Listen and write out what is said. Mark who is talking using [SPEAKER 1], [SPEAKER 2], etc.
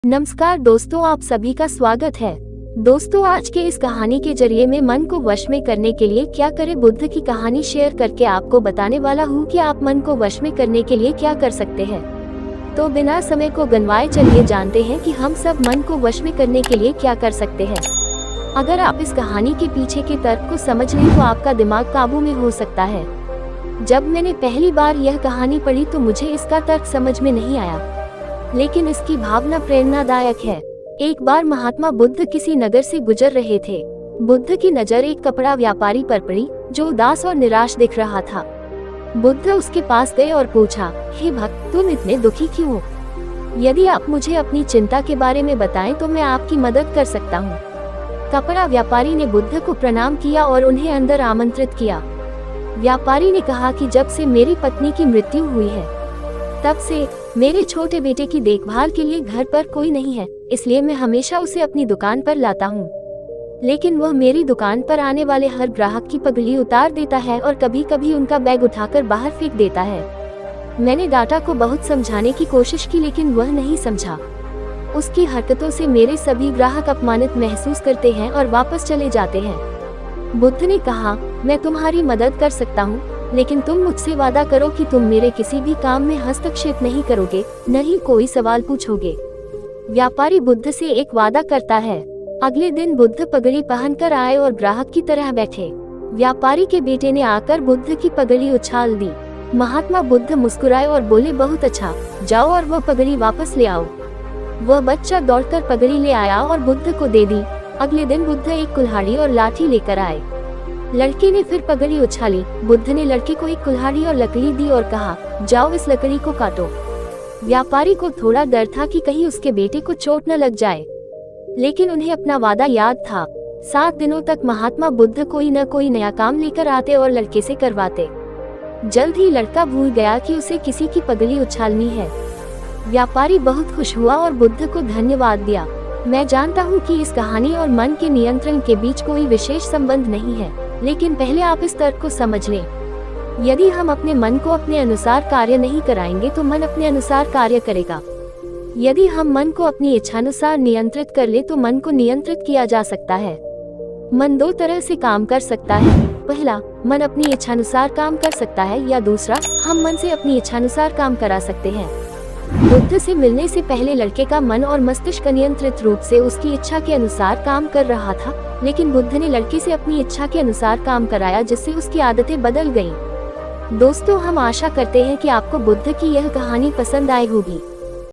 [SPEAKER 1] नमस्कार दोस्तों, आप सभी का स्वागत है। दोस्तों, आज के इस कहानी के जरिए मैं मन को वश में करने के लिए क्या करें बुद्ध की कहानी शेयर करके आपको बताने वाला हूँ कि आप मन को वश में करने के लिए क्या कर सकते हैं। तो बिना समय को गंवाए चलिए जानते हैं कि हम सब मन को वश में करने के लिए क्या कर सकते हैं। अगर आप इस कहानी के पीछे के तर्क को समझ लें तो आपका दिमाग काबू में हो सकता है। जब मैंने पहली बार यह कहानी पढ़ी तो मुझे इसका तर्क समझ में नहीं आया, लेकिन इसकी भावना प्रेरणादायक है। एक बार महात्मा बुद्ध किसी नगर से गुजर रहे थे। बुद्ध की नजर एक कपड़ा व्यापारी पर पड़ी जो उदास और निराश दिख रहा था। बुद्ध उसके पास गए और पूछा, हे भक्त, तुम इतने दुखी क्यों हो? यदि आप मुझे अपनी चिंता के बारे में बताएं तो मैं आपकी मदद कर सकता हूँ। कपड़ा व्यापारी ने बुद्ध को प्रणाम किया और उन्हें अंदर आमंत्रित किया। व्यापारी ने कहा कि जब से मेरी पत्नी की मृत्यु हुई है तब से मेरे छोटे बेटे की देखभाल के लिए घर पर कोई नहीं है, इसलिए मैं हमेशा उसे अपनी दुकान पर लाता हूँ। लेकिन वह मेरी दुकान पर आने वाले हर ग्राहक की पगड़ी उतार देता है और कभी कभी उनका बैग उठाकर बाहर फेंक देता है। मैंने डाटा को बहुत समझाने की कोशिश की, लेकिन वह नहीं समझा। उसकी हरकतों से मेरे सभी ग्राहक अपमानित महसूस करते हैं और वापस चले जाते हैं। बुद्ध ने कहा, मैं तुम्हारी मदद कर सकता हूँ, लेकिन तुम मुझसे वादा करो कि तुम मेरे किसी भी काम में हस्तक्षेप नहीं करोगे, न ही कोई सवाल पूछोगे। व्यापारी बुद्ध से एक वादा करता है। अगले दिन बुद्ध पगड़ी पहनकर आए और ग्राहक की तरह बैठे। व्यापारी के बेटे ने आकर बुद्ध की पगड़ी उछाल दी। महात्मा बुद्ध मुस्कुराए और बोले, बहुत अच्छा, जाओ और वह पगड़ी वापस ले आओ। वह बच्चा दौड़कर पगड़ी ले आया और बुद्ध को दे दी। अगले दिन बुद्ध एक कुल्हाड़ी और लाठी लेकर आए। लड़के ने फिर पगड़ी उछाली। बुद्ध ने लड़के को एक कुल्हाड़ी और लकड़ी दी और कहा, जाओ इस लकड़ी को काटो। व्यापारी को थोड़ा डर था कि कहीं उसके बेटे को चोट न लग जाए, लेकिन उन्हें अपना वादा याद था। 7 दिनों तक महात्मा बुद्ध कोई न कोई नया काम लेकर आते और लड़के से करवाते। जल्द ही लड़का भूल गया कि उसे किसी की पगड़ी उछालनी है। व्यापारी बहुत खुश हुआ और बुद्ध को धन्यवाद दिया। मैं जानता हूँ कि इस कहानी और मन के नियंत्रण के बीच कोई विशेष संबंध नहीं है, लेकिन पहले आप इस तर्क को समझ लें। यदि हम अपने मन को अपने अनुसार कार्य नहीं कराएंगे तो मन अपने अनुसार कार्य करेगा। यदि हम मन को अपनी इच्छानुसार नियंत्रित कर ले तो मन को नियंत्रित किया जा सकता है। मन 2 तरह से काम कर सकता है। पहला, मन अपनी इच्छानुसार काम कर सकता है, या दूसरा, हम मन से अपनी इच्छानुसार काम करा सकते हैं। बुद्ध से मिलने से पहले लड़के का मन और मस्तिष्क नियंत्रित रूप से उसकी इच्छा के अनुसार काम कर रहा था, लेकिन बुद्ध ने लड़के से अपनी इच्छा के अनुसार काम कराया, जिससे उसकी आदतें बदल गईं। दोस्तों, हम आशा करते हैं कि आपको बुद्ध की यह कहानी पसंद आई होगी।